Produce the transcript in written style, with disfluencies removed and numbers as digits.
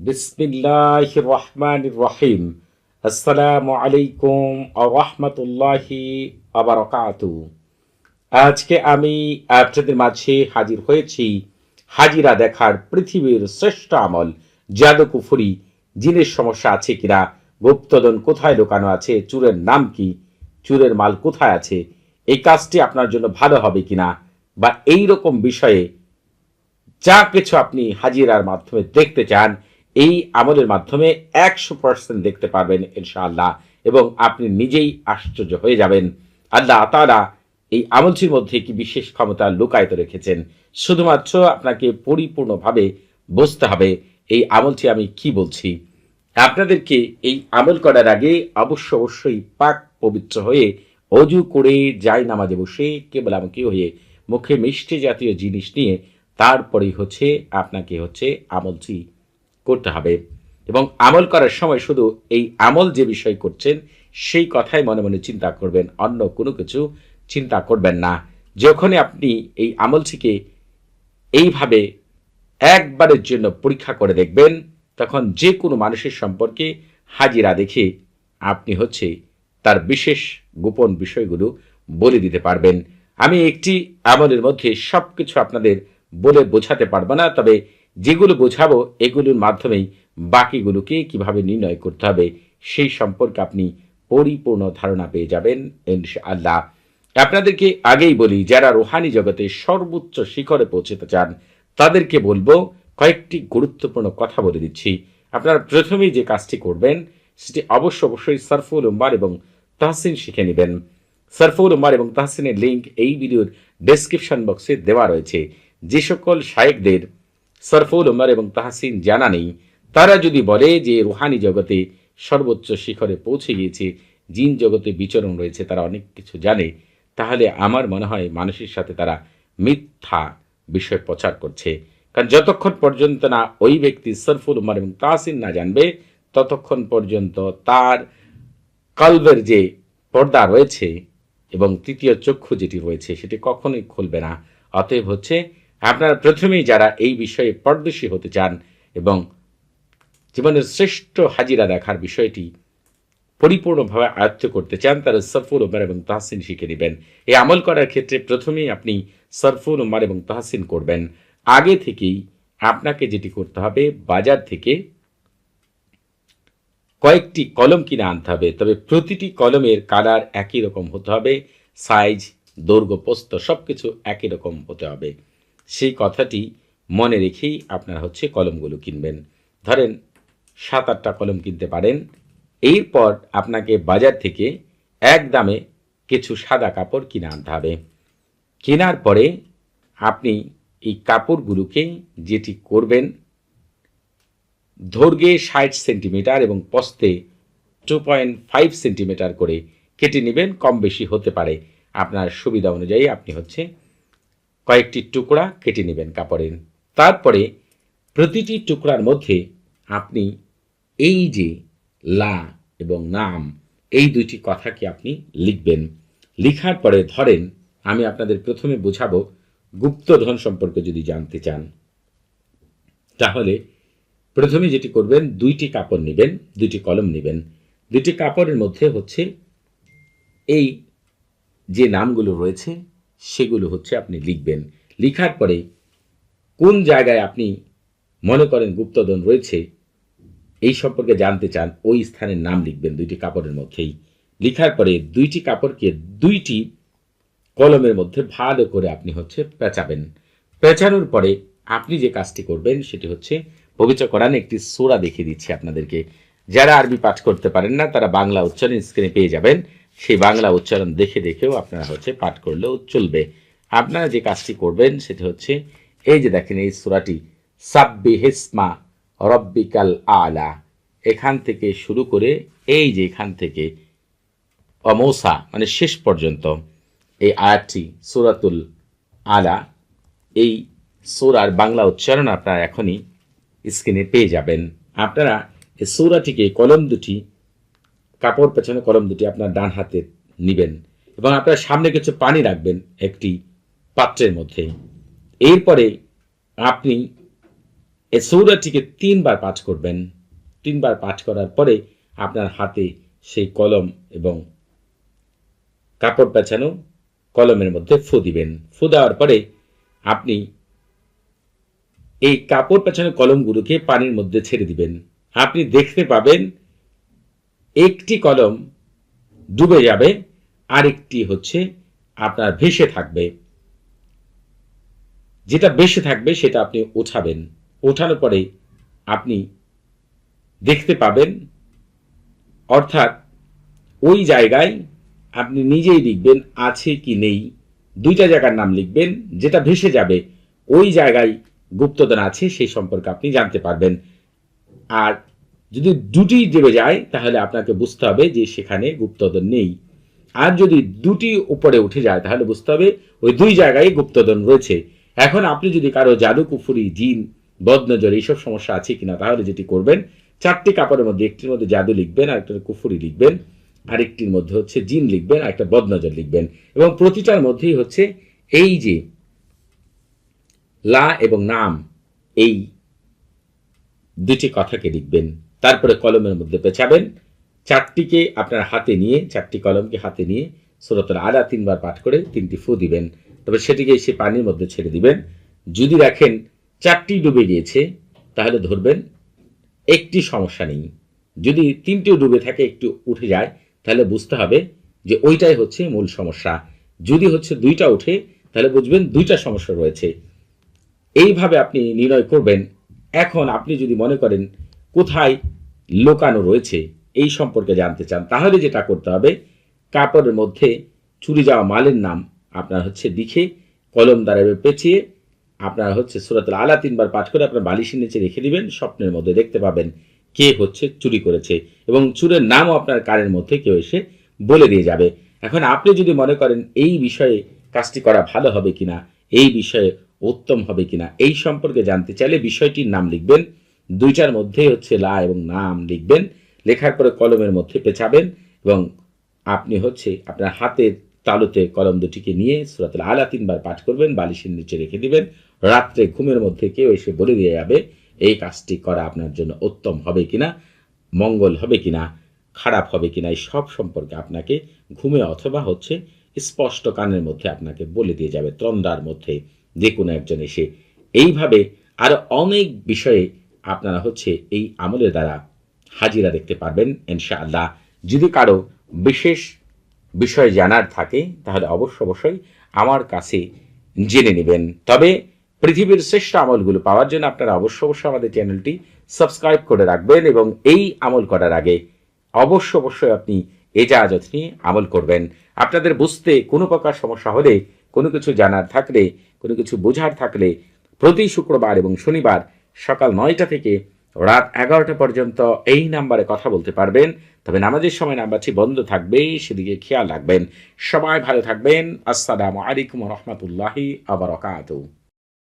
বিসমিল্লাহির রহমানির রহিম। আসসালামু আলাইকুম ওয়া রাহমাতুল্লাহি ওয়া বারাকাতুহু। আজকে আমি আপনাদের মাঝে হাজির হয়েছি হাজিরা দেখার পৃথিবীর শ্রেষ্ঠ আমল, জাদুকুফরি, জিনের সমস্যা আছে কিনা, গুপ্তধন কোথায় লুকানো আছে, চুরের নাম কি, চুরের মাল কোথায় আছে, এই কাজটি আপনার জন্য ভালো হবে কিনা, বা এই রকম বিষয়ে যা কিছু আপনি হাজিরার মাধ্যমে দেখতে চান, এই আমলের মাধ্যমে 100% দেখতে পারবেন ইনশাআল্লাহ, এবং আপনি নিজেই আশ্চর্য হয়ে যাবেন আল্লাহ তাআলা এই আমলটির মধ্যে কি বিশেষ ক্ষমতা লুকায়িত রেখেছেন। শুধুমাত্র আপনাকে পরিপূর্ণভাবে বুঝতে হবে এই আমলটি আমি কি বলছি। আপনাদেরকে এই আমল করার আগে অবশ্যই পাক পবিত্র হয়ে অজু করে যাই নামাজে বসে কেবল আমাকে হয়ে মুখে মিষ্টি জাতীয় জিনিস নিয়ে তারপরেই আপনাকে আমলটি করতে হবে। এবং আমল করার সময় শুধু এই আমল যে বিষয় করছেন সেই কথাই মনে মনে চিন্তা করবেন, অন্য কোনো কিছু চিন্তা করবেন না। যখনই আপনি এই আমলটিকে এইভাবে একবারের জন্য পরীক্ষা করে দেখবেন, তখন যে কোনো মানুষের সম্পর্কে হাজিরা দেখে আপনি তার বিশেষ গোপন বিষয়গুলো বলে দিতে পারবেন। আমি একটি আমলের মধ্যে সবকিছু আপনাদের বলে বোঝাতে পারবো না, তবে যেগুলো বোঝাবো এগুলোর মাধ্যমেই বাকিগুলোকে কিভাবে নির্ণয় করতে হবে সেই সম্পর্কে আপনি পরিপূর্ণ ধারণা পেয়ে যাবেন ইনশাআল্লাহ। আপনাদেরকে আগেই বলি, যারা রুহানি জগতে সর্বোচ্চ শিখরে পৌঁছতে চান তাদেরকে বলবো কয়েকটি গুরুত্বপূর্ণ কথা বলে দিচ্ছি। আপনারা প্রথমেই যে কাজটি করবেন সেটি অবশ্যই সরফুল উম্মার এবং তাহসিন শিখে নেবেন। সরফুল উম্মার এবং তাহসিনের লিঙ্ক এই ভিডিওর ডেসক্রিপশন বক্সে দেওয়া রয়েছে। যে সকল শায়েখদের সরফুল উম্মার এবং তাহসিন জানা নেই, তারা যদি বলে যে রুহানি জগতে সর্বোচ্চ শিখরে পৌঁছে গিয়েছে, জিন জগতে বিচরণ রয়েছে, তারা অনেক কিছু জানে, তাহলে আমার মনে হয় মানুষের সাথে তারা মিথ্যা বিষয় প্রচার করছে। কারণ যতক্ষণ পর্যন্ত না ওই ব্যক্তি সরফুল উম্মার এবং তাহসিন না জানবে, ততক্ষণ পর্যন্ত তার কলবের যে পর্দা রয়েছে এবং তৃতীয় চক্ষু যেটি রয়েছে সেটি কখনোই খুলবে না। অতএব আপনারা প্রথমেই যারা এই বিষয়ে পারদর্শী হতে চান এবং জীবনের শ্রেষ্ঠ হাজিরা দেখার বিষয়টি পরিপূর্ণভাবে আয়ত্ত করতে চান, তারা সরফুল উম্মার এবং তাহসিন শিখে নেবেন। এই আমল করার ক্ষেত্রে প্রথমেই আপনি সরফুল উম্মার এবং তাহসিন করবেন। আগে থেকেই আপনাকে যেটি করতে হবে, বাজার থেকে কয়েকটি কলম কিনে আনতে হবে, তবে প্রতিটি কলমের কালার একই রকম হতে হবে, সাইজ, দৈর্ঘ্য, প্রস্থ সবকিছু একই রকম হতে হবে। সেই কথাটি মনে রেখেই আপনারা কলমগুলো কিনবেন। ধরেন 7-8টা কলম কিনতে পারেন। এরপর আপনাকে বাজার থেকে এক দামে কিছু সাদা কাপড় কিনে আনতে হবে। কেনার পরে আপনি এই কাপড়গুলোকে যেটি করবেন, দৈর্ঘ্যে 60 সেন্টিমিটার এবং প্রস্থে 2.5 সেন্টিমিটার করে কেটে নেবেন। কম বেশি হতে পারে, আপনার সুবিধা অনুযায়ী আপনি কয়েকটি টুকরা কেটে নেবেন কাপড়ের। তারপরে প্রতিটি টুকরার মধ্যে আপনি এই যে লা এবং নাম, এই দুইটি কথাকে আপনি লিখবেন। লিখার পরে ধরেন আমি আপনাদের প্রথমে বোঝাবো গুপ্তধন সম্পর্কে যদি জানতে চান, তাহলে প্রথমে যেটি করবেন, 2টি কাপড় নেবেন, 2টি কলম নেবেন। 2টি কাপড়ের মধ্যে এই যে নামগুলো রয়েছে সেগুলো আপনি লিখবেন। লিখার পরে কোন জায়গায় আপনি মনে করেন গুপ্তধন রয়েছে এই সম্পর্কে জানতে চান, ওই স্থানের নাম লিখবেন 2টি কাপড়ের মধ্যেই। লিখার পরে 2টি কাপড়কে 2টি কলমের মধ্যে ভালো করে আপনি পেঁচাবেন। পেঁচানোর পরে আপনি যে কাজটি করবেন সেটি পবিত্র কোরআনে একটি সূরা দেখিয়ে দিচ্ছি আপনাদেরকে। যারা আরবি পাঠ করতে পারেন না তারা বাংলা উচ্চারণ স্ক্রিনে পেয়ে যাবেন, সেই বাংলা উচ্চারণ দেখেও আপনারা পাঠ করলেও চলবে। আপনারা যে কাজটি করবেন সেটি এই যে দেখেন এই সূরাটি, সাব্বিহিসমা রব্বিকাল আলা, এখান থেকে শুরু করে এই যে এখান থেকে অমৌসা মানে শেষ পর্যন্ত এই আয়াতটি সূরাতুল আলা, এই সূরার বাংলা উচ্চারণ আপনারা এখনই স্ক্রিনে পেয়ে যাবেন। আপনারা এই সূরাটিকে কলম দুটি, কাপড় পেছনে কলম দুটি আপনার ডান হাতে নেবেন এবং আপনার সামনে কিছু পানি রাখবেন একটি পাত্রের মধ্যে। এরপরে আপনি এই সূরাটিকে 3 বার পাঠ করবেন। 3 বার পাঠ করার পরে আপনার হাতে সেই কলম এবং কাপড় পেঁচানো কলমের মধ্যে ফু দিবেন। ফু দেওয়ার পরে আপনি এই কাপড় পেঁচানো কলমগুলোকে পানির মধ্যে ছেড়ে দিবেন। আপনি দেখতে পাবেন একটি কলম ডুবে যাবে, আরেকটি হচ্ছে আপনার ভেসে থাকবে। যেটা ভেসে থাকবে সেটা আপনি উঠাবেন। ওঠানোর পরে আপনি দেখতে পাবেন, অর্থাৎ ওই জায়গায় আপনি নিজেই লিখবেন আছে কি নেই। দুইটা জায়গার নাম লিখবেন। যেটা ভেসে যাবে ওই জায়গায় গুপ্তধন আছে সেই সম্পর্কে আপনি জানতে পারবেন। আর যদি দুটি ডুবে যায় তাহলে আপনাকে বুঝতে হবে যে সেখানে গুপ্তধন নেই। আর যদি দুটি উপরে উঠে যায় তাহলে বুঝতে হবে ওই দুই জায়গায় গুপ্তধন রয়েছে। এখন আপনি যদি কারো জাদু কুফুরি, জিন, বদনজর এইসব সমস্যা আছে কিনা, তাহলে যেটি করবেন, 4টি কাপড়ের মধ্যে একটির মধ্যে জাদু লিখবেন, আরেকটার কুফুরি লিখবেন, আরেকটির মধ্যে হচ্ছে জিন লিখবেন, আর একটা বদনজর লিখবেন। এবং প্রতিটার মধ্যেই হচ্ছে এই যে লা এবং নাম, এই দুটি কথাকে লিখবেন। তারপরে কলমের মধ্যে পেঁচাবেন। 4টিকে আপনার হাতে নিয়ে, 4টি কলমকে হাতে নিয়ে সূরাতুল আলা 3 বার পাঠ করে 3টি ফু দিবেন। তবে সেটিকে সে পানির মধ্যে ছেড়ে দিবেন। যদি দেখেন 4টি ডুবে গিয়েছে তাহলে ধরবেন একটি সমস্যা নেই। যদি 3টিও ডুবে থাকে, একটু উঠে যায়, তাহলে বুঝতে হবে যে ওইটাই হচ্ছে মূল সমস্যা। যদি হচ্ছে 2টা উঠে তাহলে বুঝবেন 2টা সমস্যা রয়েছে। এইভাবে আপনি নির্ণয় করবেন। এখন আপনি যদি মনে করেন কোথায় লোকানো রয়েছে এই সম্পর্কে জানতে চান, তাহলে যেটা করতে হবে, কাপড়ের মধ্যে চুরি যাওয়া মালের নাম আপনার হচ্ছে লিখে কলম দ্বারা পেঁচিয়ে আপনার হচ্ছে সূরাতুল আলা 3 বার পাঠ করে আপনার বালিশের নিচে রেখে দিবেন। স্বপ্নের মধ্যে দেখতে পাবেন কে হচ্ছে চুরি করেছে, এবং চুরের নামও আপনার কানের মধ্যে কেউ এসে বলে দিয়ে যাবে। এখন আপনি যদি মনে করেন এই বিষয়ে কাজটি করা ভালো হবে কিনা, এই বিষয়ে উত্তম হবে কিনা, এই সম্পর্কে জানতে চাইলে বিষয়টির নাম লিখবেন। 2টার মধ্যে হচ্ছে লা এবং নাম লিখবেন। লেখার পরে কলমের মধ্যে পেঁচাবেন এবং আপনি হচ্ছে আপনার হাতের তালুতে কলম দুটিকে নিয়ে সূরাতুল আলা 3 বার পাঠ করবেন, বালিশের নিচে রেখে দিবেন। রাত্রে ঘুমের মধ্যে কেউ এসে বলে দিয়ে যাবে এই কাজটি করা আপনার জন্য উত্তম হবে কিনা, মঙ্গল হবে কিনা, খারাপ হবে কিনা, এই সব সম্পর্কে আপনাকে ঘুমে অথবা হচ্ছে স্পষ্ট কানের মধ্যে আপনাকে বলে দিয়ে যাবে, তন্দ্রার মধ্যে যে কোনো একজন এসে। এইভাবে আরো অনেক বিষয়ে আপনারা হচ্ছে এই আমলের দ্বারা হাজিরা দেখতে পারবেন ইনশাআল্লাহ। যদি কারো বিশেষ বিষয় জানার থাকে তাহলে অবশ্যই আমার কাছে জেনে নেবেন। তবে পৃথিবীর শ্রেষ্ঠ আমলগুলো পাওয়ার জন্য আপনারা অবশ্যই আমাদের চ্যানেলটি সাবস্ক্রাইব করে রাখবেন, এবং এই আমল করার আগে অবশ্যই আপনি এজাজত নিয়ে আমল করবেন। আপনাদের বুঝতে কোনো প্রকার সমস্যা হলে, কোনো কিছু জানার থাকলে, কোনো কিছু বোঝার থাকলে প্রতি শুক্রবার এবং শনিবার সকাল 9টা থেকে রাত 11টা পর্যন্ত এই নাম্বারে কথা বলতে পারবেন। তবে নামাজের সময় নাম্বারটি বন্ধ থাকবে, সেদিকে খেয়াল রাখবেন। সবাই ভালো থাকবেন। আসসালামু আলাইকুম ওয়া রাহমাতুল্লাহি ওয়া বারাকাতুহু।